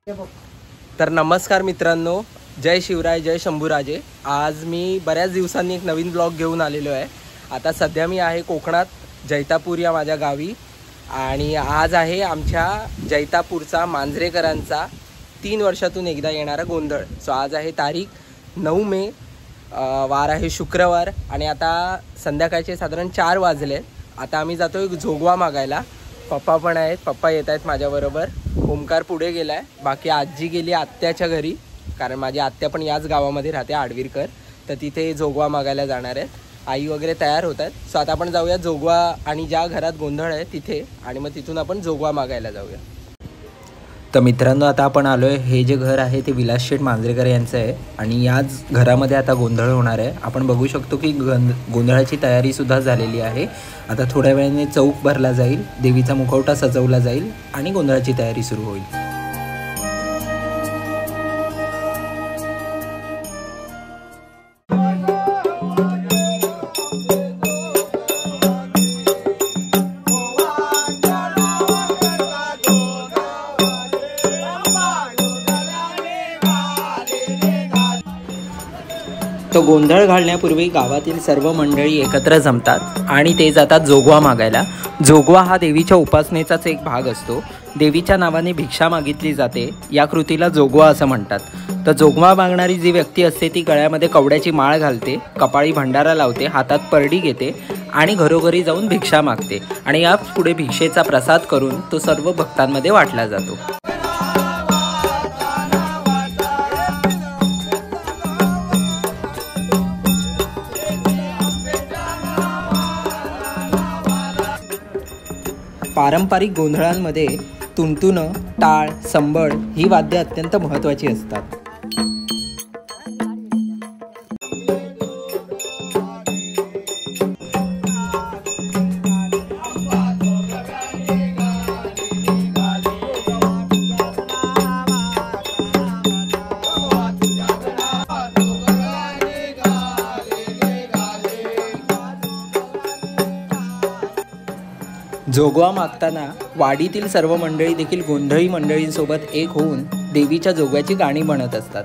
तर नमस्कार मित्रांनो, जय शिवराय, जय शंभूराजे। आज मी बऱ्याच दिवसांनी एक नवीन ब्लॉग घेऊन आलेलो आहे। आता सध्या मी आहे कोकणात, जैतापूर या माझ्या गावी, आणि आज आहे आमच्या जैतापूरचा मांजरेकरांचा 3 वर्षातून एकदा येणारा गोंधळ। सो आज आहे तारीख 9 मे, वार आहे शुक्रवार, आणि आता संध्याकाळचे साधारण 4 वाजले। आता आम्ही जातोय जोगवा मागायला। पप्पा पण आहेत, पप्पा येत आहेत माझ्याबरोबर। ओमकार पुढे गेला आहे, बाकी आजी गेली आत्याच्या घरी, कारण माझी आत्या पण याच गावामध्ये राहते, आडवीरकर, तर तिथे जोगवा मागायला जाणार आहेत। आई वगैरे तयार होत आहेत। सो आता आपण जाऊया जोगवा, आणि ज्या घरात गोंधळ आहे तिथे, आणि मग तिथून आपण जोगवा मागायला जाऊया। तर मित्रांनो, आता आपण आलो आहे, हे जे घर आहे ते विलास शेठ मांजरेकर यांचं आहे, आणि याच घरामध्ये आता गोंधळ होणार आहे। आपण बघू शकतो की गोंधळाची तयारीसुद्धा झालेली आहे। आता थोड्या वेळाने चौक भरला जाईल, देवीचा मुखवटा सजवला जाईल, आणि गोंधळाची तयारी सुरू होईल। तो गोंधळ घालण्यापूर्वी गावातील सर्व मंडळी एकत्र जमतात आणि ते जातात जोगवा मागायला। जोगवा हा देवीच्या उपासनेचाच एक भाग असतो। देवीच्या नावाने भिक्षा मागितली जाते, या कृतीला जोगवा असं म्हणतात। तर जोगवा मागणारी जी व्यक्ती असते ती गळ्यामध्ये कवड्याची माळ घालते, कपाळी भंडारा लावते, हातात परडी घेते आणि घरोघरी जाऊन भिक्षा मागते, आणि या पुढे भिक्षेचा प्रसाद करून तो सर्व भक्तांमध्ये वाटला जातो। पारंपरिक गोंधळांमध्ये तुणतुणं, टाळ, संबळ ही वाद्ये अत्यंत महत्त्वाची असतात। जोगवा मागताना वाडीतील सर्व मंडळी देखील गोंधळी मंडळींसोबत एक होऊन देवीच्या जोगव्याची गाणी म्हणत असतात।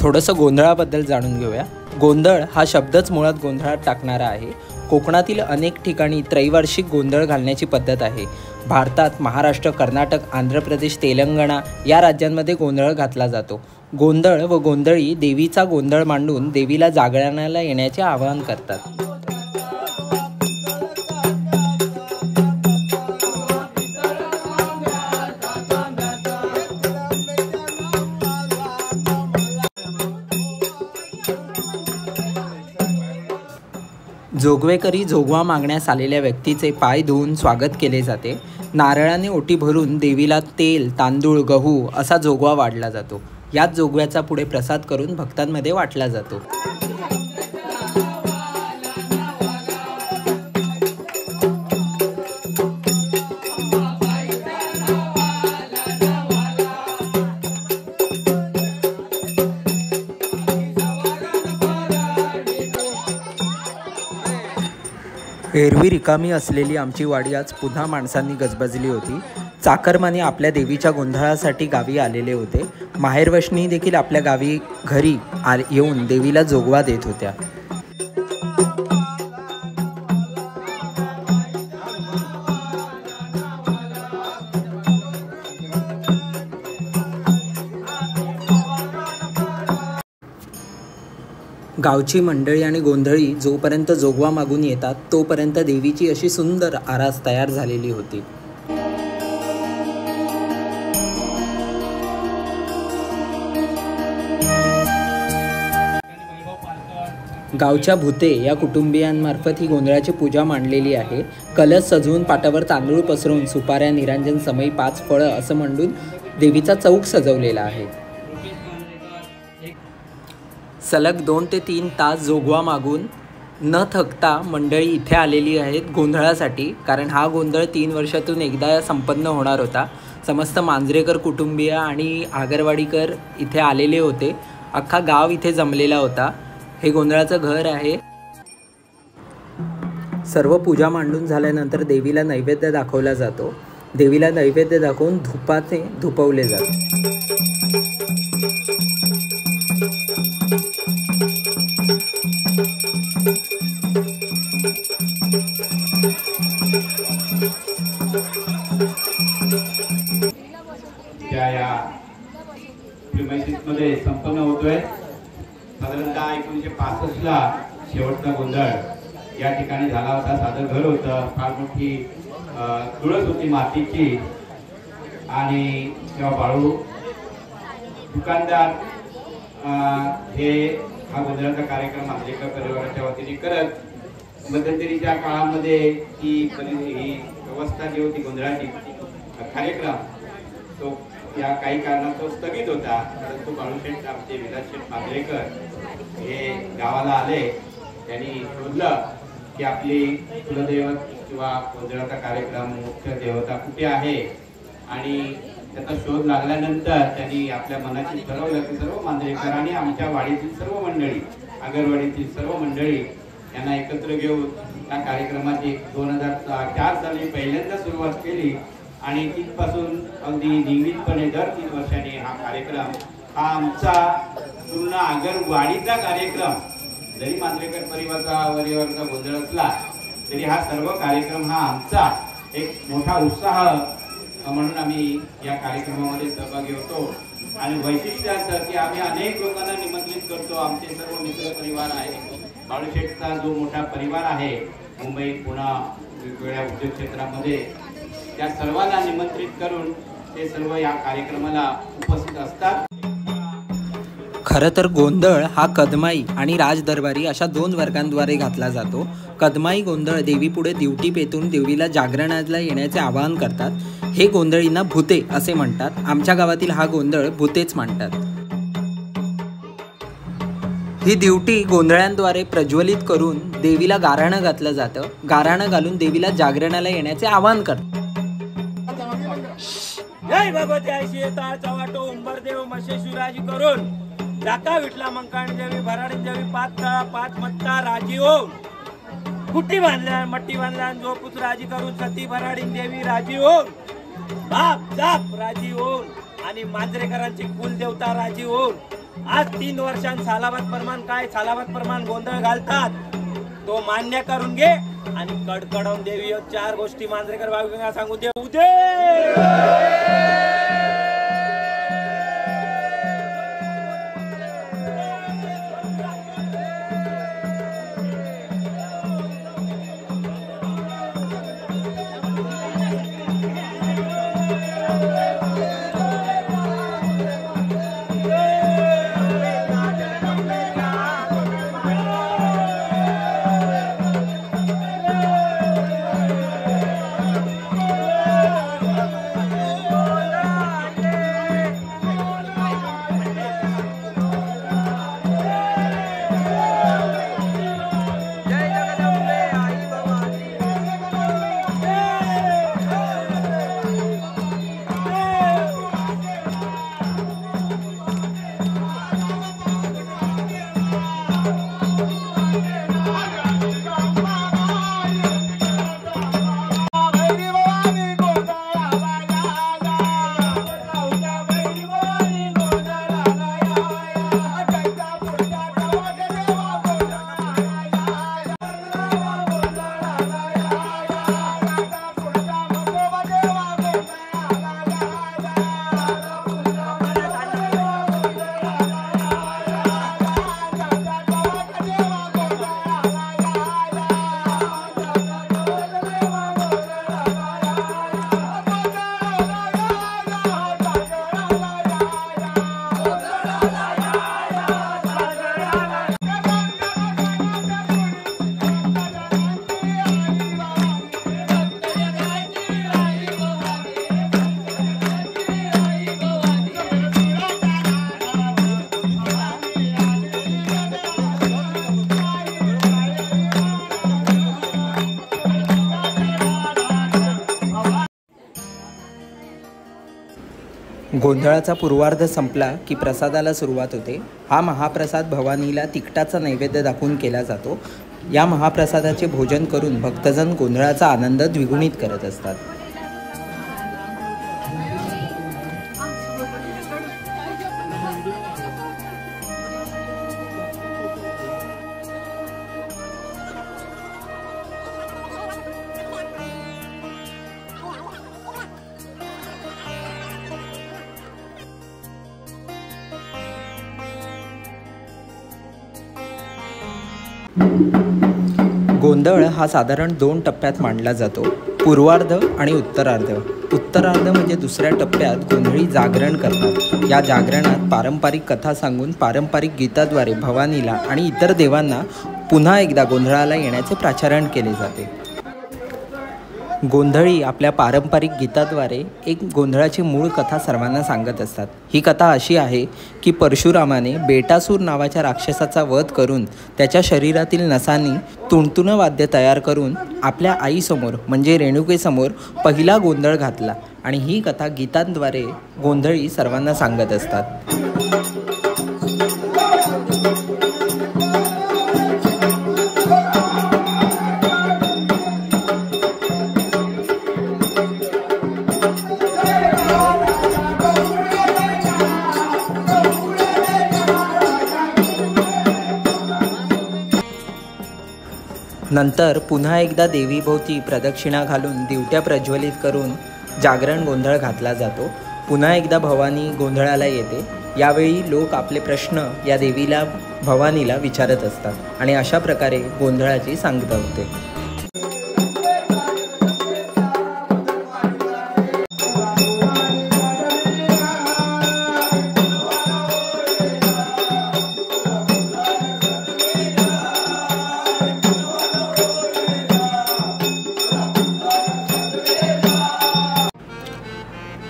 थोडंसं गोंधळाबद्दल जाणून घेऊया। गोंधळ हा शब्दच मुळात गोंधळात टाकणारा आहे। कोकणातील अनेक ठिकाणी त्रैवार्षिक गोंधळ घालण्याची पद्धत आहे। भारतात महाराष्ट्र, कर्नाटक, आंध्र प्रदेश, तेलंगणा या राज्यांमध्ये गोंधळ घातला जातो। गोंधळ व गोंधळी देवीचा गोंधळ मांडून देवीला जागरणाला येण्याचे आवाहन करतात। जोगवेकरी जोगवा मागण्यास आलेल्या व्यक्तीचे पाय धुवून स्वागत केले जाते। नारळाने ओटी भरून देवीला तेल, तांदूळ, गहू असा जोगवा वाढला जातो। याच जोगव्याचा पुढे प्रसाद करून भक्तांमध्ये वाटला जातो। एरवी रिकामी असलेली आमची वाडी आज पुन्हा माणसांनी गजबजली होती। चाकरमानी आपल्या देवीच्या गोंधळासाठी गावी आलेले होते। माहेरवशनी देखील आपल्या घरी येऊन देवीला जोगवा देत होत्या। गावची मंडळी आणि गोंधळी जोपर्यंत जोगवा मागून येतात तोपर्यंत देवीची अशी सुंदर आरास तयार झालेली होती। गावच्या भुते या कुटुंबियांमार्फत ही गोंधळाची पूजा मांडलेली आहे. कलश सजवून पाटावर तांदूळ पसरून सुपाऱ्या, निरांजन, समई, 5 फळं असं मांडून देवीचा चौक सजवलेला आहे. सलग 2 ते 3 तास जोगवा मागून न थकता मंडळी इथे आलेली आहेत गोंधळासाठी. कारण हा गोंधळ 3 वर्षातून एकदा संपन्न होणार होता. समस्त मांजरेकर कुटुंबीय आणि आगरवाडीकर इथे आलेले होते. अख्खा गाव इथे जमलेला होता. हे गोंधळाचं घर आहे. सर्व पूजा मांडून झाल्यानंतर देवीला नैवेद्य दाखवला जातो. देवीला नैवेद्य दाखवून धुपाने धुपवले जाते. या प्रिमायसिसमध्ये संपन्न होतोय. साधारणतः 1965ला शेवटचा गोंधळ या ठिकाणी झाला होता. साधं घर होतं, फार मोठी तुळस होती मातीची. आणि तेव्हा बाळू दुकानदार हे हा गोंधळाचा कार्यक्रम मांजरेकर परिवाराच्या वतीने करत मध्यंतरीच्या काळामध्ये ही व्यवस्था जी होती गोंधळाची कार्यक्रम तो या काही कारणास्तव स्थगित होता. परंतु बाळूशेठ आमचे विलासशेठ मांजरेकर हे गावाला आले. त्यांनी शोधलं की आपली कुलदैवत किंवा गोंधळाचा कार्यक्रम मुख्य देवता कुठे आहे. आणि त्याचा शोध लागल्यानंतर त्यांनी आपल्या मनाची ठरवलं की सर्व मांजरेकर आणि आमच्या वाडीतील सर्व मंडळी, आगरवाडीतील सर्व मंडळी यांना एकत्र घेऊन या कार्यक्रमाची 2004 साली पहिल्यांदा सुरुवात केली. आणि तिथपासून अगदी नियमितपणे दर 3 वर्षांनी हा कार्यक्रम हा आमचा पूर्ण आगरवाडीचा कार्यक्रम, जरी मांजरेकर परिवाराचा गोंधळ असला तरी हा सर्व कार्यक्रम हा आमचा एक मोठा उत्साह म्हणून आम्ही या कार्यक्रमामध्ये सहभागी होतो. आणि वैशिष्ट्य असं की आम्ही अनेक लोकांना निमंत्रित करतो. आमचे सर्व मित्र परिवार आहे. बाळूशेठचा जो मोठा परिवार आहे मुंबई, पुणे, वेगवेगळ्या उद्योग क्षेत्रामध्ये, त्या सर्वांना निमंत्रित करून ते सर्व या कार्यक्रमाला उपस्थित असतात. खरं तर गोंधळ हा कदमाई आणि राजदरबारी अशा 2 वर्गांद्वारे घातला जातो. कदमाई गोंधळ देवीपुढे दिवटी पेटून देवीला जागरणाला येण्याचे आवाहन करतात. हे गोंधळींना भुते असे म्हणतात. आमच्या गावातील हा गोंधळ भुतेच म्हणतात. ही दिवटी गोंधळ्यांद्वारे प्रज्वलित करून देवीला गाऱ्हाणं घातलं जातं. गाऱ्हाणं घालून देवीला जागरणाला येण्याचे आवाहन करतात. जय भगवती आयशी येता चवाटो उंबरदेव मशेश्वराजी करून जाता विठला मंकाणी देवी भराडी देवी 5 तळा 5 मत्ता राजी होऊन कुट्टी बांधल्या मट्टी बांधल्या जो पुत्र राजी करून सती भराडी देवी राजी होऊन बाप जाप राजी होऊन आणि मांजरेकरांची कुलदेवता राजी होऊन आज 3 वर्षांत सालाबाद प्रमाण काय सालाबाद प्रमाण गोंधळ घालतात तो मान्य करून घे. आणि कडकडवून देवी 4 गोष्टी मांजरेकर भाविकांना सांगू दे. गोंधळाचा पूर्वार्ध संपला की प्रसादाला सुरुवात होते। हा महाप्रसाद भवानीला तिखटाचा नैवेद्य दाखवून केला जातो। या महाप्रसादाचे भोजन करून भक्तजन गोंधळाचा आनंद द्विगुणित करत असतात। गोंधळ हा साधारण 2 टप्प्यात मांडला जातो, पूर्वार्ध आणि उत्तरार्ध। उत्तरार्ध म्हणजे दुसऱ्या टप्प्यात गोंधळी जागरण करतात। या जागरणात पारंपरिक कथा सांगून पारंपरिक गीताद्वारे भवानीला आणि इतर देवांना पुन्हा एकदा गोंधळाला येण्याचे प्राचारण केले जाते। गोंधळी आपल्या पारंपरिक गीताद्वारे एक गोंधळाची मूळ कथा सर्वांना सांगत असतात। ही कथा अशी आहे की परशुरामाने बेटासूर नावाच्या राक्षसाचा वध करून त्याच्या शरीरातील नसांनी तुणतुणं वाद्य तयार करून आपल्या आईसमोर म्हणजे रेणुकेसमोर पहिला गोंधळ घातला आणि ही कथा गीतांद्वारे गोंधळी सर्वांना सांगत असतात। नंतर पुन्हा एकदा देवीभोवती प्रदक्षिणा घालून दिवट्या प्रज्वलित करून जागरण गोंधळ घातला जातो। पुन्हा एकदा भवानी गोंधळाला येते। यावेळी लोक आपले प्रश्न या देवीला भवानीला विचारत असतात आणि अशा प्रकारे गोंधळाची सांगता होते।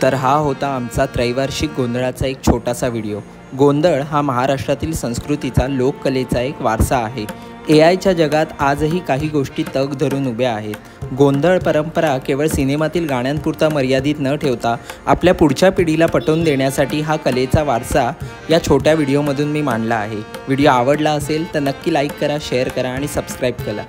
तर हा होता आमचा त्रैवार्षिक गोंधळाचा एक छोटासा व्हिडिओ। गोंधळ हा महाराष्ट्रातील संस्कृतीचा लोककलेचा एक वारसा आहे। एआयच्या जगात आजही काही गोष्टी तग धरून उभ्या आहेत। गोंधळ परंपरा केवळ सिनेमातील गाण्यांपुरता मर्यादित न ठेवता आपल्या पुढच्या पिढीला पटवून देण्यासाठी हा कलेचा वारसा या छोट्या व्हिडिओमधून मी मांडला आहे। व्हिडिओ आवडला असेल तर नक्की लाईक करा, शेअर करा आणि सबस्क्राईब करा।